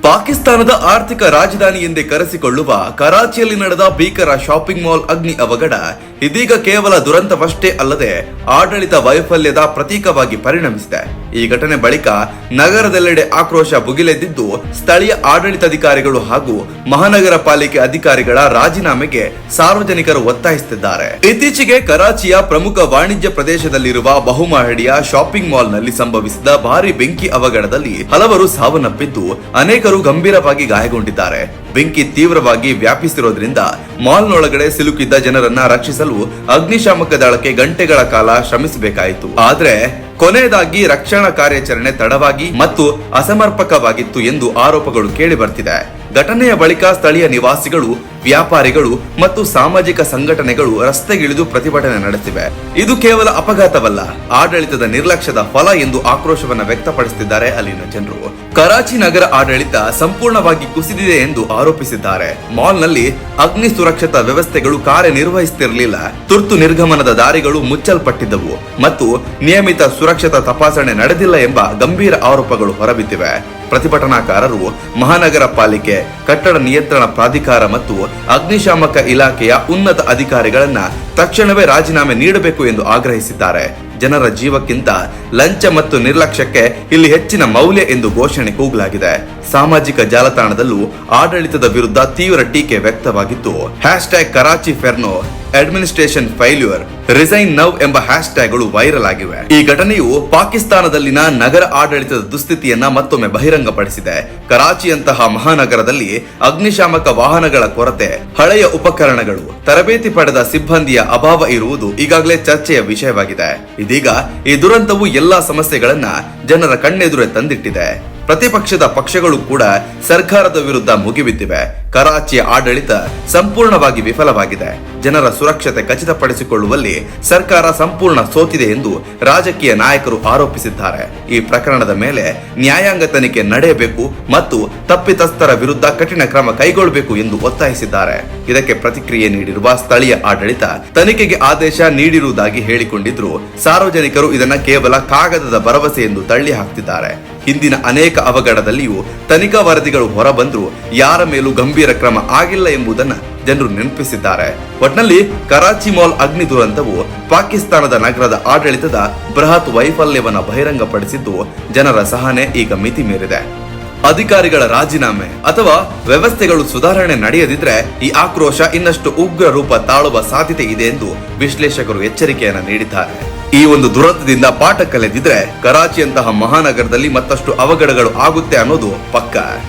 ಪಾಕಿಸ್ತಾನದ ಆರ್ಥಿಕ ರಾಜಧಾನಿ ಎಂದೇ ಕರೆಸಿಕೊಳ್ಳುವ ಕರಾಚಿಯಲ್ಲಿ ನಡೆದ ಭೀಕರ ಶಾಪಿಂಗ್ ಮಾಲ್ ಅಗ್ನಿ ಅವಘಡ ಇದೀಗ ಕೇವಲ ದುರಂತವಷ್ಟೇ ಅಲ್ಲದೆ ಆಡಳಿತ ವೈಫಲ್ಯದ ಪ್ರತೀಕವಾಗಿ ಪರಿಣಮಿಸಿದೆ. ಈ ಘಟನೆ ಬಳಿಕ ನಗರದೆಲ್ಲೆಡೆ ಆಕ್ರೋಶ ಭುಗಿಲೆದ್ದಿದ್ದು, ಸ್ಥಳೀಯ ಆಡಳಿತಾಧಿಕಾರಿಗಳು ಹಾಗೂ ಮಹಾನಗರ ಪಾಲಿಕೆ ಅಧಿಕಾರಿಗಳ ರಾಜೀನಾಮೆಗೆ ಸಾರ್ವಜನಿಕರು ಒತ್ತಾಯಿಸುತ್ತಿದ್ದಾರೆ. ಇತ್ತೀಚೆಗೆ ಕರಾಚಿಯ ಪ್ರಮುಖ ವಾಣಿಜ್ಯ ಪ್ರದೇಶದಲ್ಲಿರುವ ಬಹುಮಹಡಿಯ ಶಾಪಿಂಗ್ ಮಾಲ್ನಲ್ಲಿ ಸಂಭವಿಸಿದ ಭಾರಿ ಬೆಂಕಿ ಅವಘಡದಲ್ಲಿ ಹಲವರು ಸಾವನ್ನಪ್ಪಿದ್ದು, ಅನೇಕರು ಗಂಭೀರವಾಗಿ ಗಾಯಗೊಂಡಿದ್ದಾರೆ. ಬೆಂಕಿ ತೀವ್ರವಾಗಿ ವ್ಯಾಪಿಸಿರೋದ್ರಿಂದ ಮಾಲ್ನೊಳಗಡೆ ಸಿಲುಕಿದ್ದ ಜನರನ್ನ ರಕ್ಷಿಸಲು ಅಗ್ನಿಶಾಮಕ ದಳಕ್ಕೆ ಗಂಟೆಗಳ ಕಾಲ ಶ್ರಮಿಸಬೇಕಾಯಿತು. ಆದ್ರೆ ಕೊನೆಯದಾಗಿ ರಕ್ಷಣಾ ಕಾರ್ಯಾಚರಣೆ ತಡವಾಗಿ ಮತ್ತು ಅಸಮರ್ಪಕವಾಗಿತ್ತು ಎಂದು ಆರೋಪಗಳು ಕೇಳಿ ಬರ್ತಿದೆ. ಘಟನೆಯ ಬಳಿಕ ಸ್ಥಳೀಯ ನಿವಾಸಿಗಳು, ವ್ಯಾಪಾರಿಗಳು ಮತ್ತು ಸಾಮಾಜಿಕ ಸಂಘಟನೆಗಳು ರಸ್ತೆಗಿಳಿದು ಪ್ರತಿಭಟನೆ ನಡೆಸಿವೆ. ಇದು ಕೇವಲ ಅಪಘಾತವಲ್ಲ, ಆಡಳಿತದ ನಿರ್ಲಕ್ಷ್ಯದ ಫಲ ಎಂದು ಆಕ್ರೋಶವನ್ನ ವ್ಯಕ್ತಪಡಿಸುತ್ತಿದ್ದಾರೆ ಅಲ್ಲಿನ ಜನರು. ಕರಾಚಿ ನಗರ ಆಡಳಿತ ಸಂಪೂರ್ಣವಾಗಿ ಕುಸಿದಿದೆ ಎಂದು ಆರೋಪಿಸಿದ್ದಾರೆ. ಮಾಲ್ನಲ್ಲಿ ಅಗ್ನಿ ಸುರಕ್ಷತಾ ವ್ಯವಸ್ಥೆಗಳು ಕಾರ್ಯನಿರ್ವಹಿಸುತ್ತಿರಲಿಲ್ಲ, ತುರ್ತು ನಿರ್ಗಮನದ ದಾರಿಗಳು ಮುಚ್ಚಲ್ಪಟ್ಟಿದ್ದವು ಮತ್ತು ನಿಯಮಿತ ಸುರಕ್ಷತಾ ತಪಾಸಣೆ ನಡೆದಿಲ್ಲ ಎಂಬ ಗಂಭೀರ ಆರೋಪಗಳು ಹೊರಬಿದ್ದಿವೆ. ಪ್ರತಿಭಟನಾಕಾರರು ಮಹಾನಗರ ಪಾಲಿಕೆ, ಕಟ್ಟಡ ನಿಯಂತ್ರಣ ಪ್ರಾಧಿಕಾರ ಮತ್ತು ಅಗ್ನಿಶಾಮಕ ಇಲಾಖೆಯ ಉನ್ನತ ಅಧಿಕಾರಿಗಳನ್ನ ತಕ್ಷಣವೇ ರಾಜೀನಾಮೆ ನೀಡಬೇಕು ಎಂದು ಆಗ್ರಹಿಸಿದ್ದಾರೆ. ಜನರ ಜೀವಕ್ಕಿಂತ ಲಂಚ ಮತ್ತು ನಿರ್ಲಕ್ಷ್ಯಕ್ಕೆ ಇಲ್ಲಿ ಹೆಚ್ಚಿನ ಮೌಲ್ಯ ಎಂದು ಘೋಷಣೆ ಕೂಗಲಾಗಿದೆ. ಸಾಮಾಜಿಕ ಜಾಲತಾಣದಲ್ಲೂ ಆಡಳಿತದ ವಿರುದ್ಧ ತೀವ್ರ ಟೀಕೆ ವ್ಯಕ್ತವಾಗಿದ್ದು, #ಕರಾಚಿ ಫೆರ್ನೋ, ಅಡ್ಮಿನಿಸ್ಟ್ರೇಷನ್ ಫೈಲ್ಯೂರ್, ರಿಸೈನ್ ನೌ ಎಂಬ ಹ್ಯಾಶ್ಟ್ಯಾಗ್ಗಳು ವೈರಲ್ ಆಗಿವೆ. ಈ ಘಟನೆಯು ಪಾಕಿಸ್ತಾನದಲ್ಲಿನ ನಗರ ಆಡಳಿತದ ದುಸ್ಥಿತಿಯನ್ನ ಮತ್ತೊಮ್ಮೆ ಬಹಿರಂಗಪಡಿಸಿದೆ. ಕರಾಚಿಯಂತಹ ಮಹಾನಗರದಲ್ಲಿ ಅಗ್ನಿಶಾಮಕ ವಾಹನಗಳ ಕೊರತೆ, ಹಳೆಯ ಉಪಕರಣಗಳು, ತರಬೇತಿ ಪಡೆದ ಸಿಬ್ಬಂದಿಯ ಅಭಾವ ಇರುವುದು ಈಗಾಗಲೇ ಚರ್ಚೆಯ ವಿಷಯವಾಗಿದೆ. ಇದೀಗ ಈ ದುರಂತವು ಎಲ್ಲಾ ಸಮಸ್ಯೆಗಳನ್ನ ಜನರ ಕಣ್ಣೆದುರೇ ತಂದಿಟ್ಟಿದೆ. ಪ್ರತಿಪಕ್ಷದ ಪಕ್ಷಗಳು ಕೂಡ ಸರ್ಕಾರದ ವಿರುದ್ಧ ಮುಗಿಬಿದ್ದಿವೆ. ಕರಾಚಿಯ ಆಡಳಿತ ಸಂಪೂರ್ಣವಾಗಿ ವಿಫಲವಾಗಿದೆ. ಜನರ ಸುರಕ್ಷತೆ ಖಚಿತಪಡಿಸಿಕೊಳ್ಳುವಲ್ಲಿ ಸರ್ಕಾರ ಸಂಪೂರ್ಣ ಸೋತಿದೆ ಎಂದು ರಾಜಕೀಯ ನಾಯಕರು ಆರೋಪಿಸಿದ್ದಾರೆ. ಈ ಪ್ರಕರಣದ ಮೇಲೆ ನ್ಯಾಯಾಂಗ ತನಿಖೆ ನಡೆಯಬೇಕು ಮತ್ತು ತಪ್ಪಿತಸ್ಥರ ವಿರುದ್ಧ ಕಠಿಣ ಕ್ರಮ ಕೈಗೊಳ್ಳಬೇಕು ಎಂದು ಒತ್ತಾಯಿಸಿದ್ದಾರೆ. ಇದಕ್ಕೆ ಪ್ರತಿಕ್ರಿಯೆ ನೀಡಿರುವ ಸ್ಥಳೀಯ ಆಡಳಿತ ತನಿಖೆಗೆ ಆದೇಶ ನೀಡಿರುವುದಾಗಿ ಹೇಳಿಕೊಂಡಿದ್ರು, ಸಾರ್ವಜನಿಕರು ಇದನ್ನ ಕೇವಲ ಕಾಗದದ ಭರವಸೆ ಎಂದು ತಳ್ಳಿ ಹಾಕ್ತಿದ್ದಾರೆ. ಹಿಂದಿನ ಅನೇಕ ಅವಘಡದಲ್ಲಿಯೂ ತನಿಖಾ ವರದಿಗಳು ಹೊರಬಂದ್ರು ಯಾರ ಮೇಲೂ ಗಂಭೀರ ಕ್ರಮ ಆಗಿಲ್ಲ ಎಂಬುದನ್ನು ಜನರು ನೆನಪಿಸಿದ್ದಾರೆ. ಒಟ್ನಲ್ಲಿ ಕರಾಚಿ ಮಾಲ್ ಅಗ್ನಿ ದುರಂತವು ಪಾಕಿಸ್ತಾನದ ನಗರದ ಆಡಳಿತದ ಬೃಹತ್ ವೈಫಲ್ಯವನ್ನ ಬಹಿರಂಗಪಡಿಸಿದ್ದು, ಜನರ ಸಹನೆ ಈಗ ಮಿತಿ ಮೀರಿದೆ. ಅಧಿಕಾರಿಗಳ ರಾಜೀನಾಮೆ ಅಥವಾ ವ್ಯವಸ್ಥೆಗಳು ಸುಧಾರಣೆ ನಡೆಯದಿದ್ರೆ ಈ ಆಕ್ರೋಶ ಇನ್ನಷ್ಟು ಉಗ್ರ ರೂಪ ತಾಳುವ ಸಾಧ್ಯತೆ ಇದೆ ಎಂದು ವಿಶ್ಲೇಷಕರು ಎಚ್ಚರಿಕೆಯನ್ನ ನೀಡಿದ್ದಾರೆ. ಈ ಒಂದು ದುರಂತದಿಂದ ಪಾಠ ಕಲಿದಿದ್ರೆ ಕರಾಚಿಯಂತಹ ಮಹಾನಗರದಲ್ಲಿ ಮತ್ತಷ್ಟು ಅವಘಡಗಳು ಆಗುತ್ತೆ ಅನ್ನೋದು ಪಕ್ಕಾ.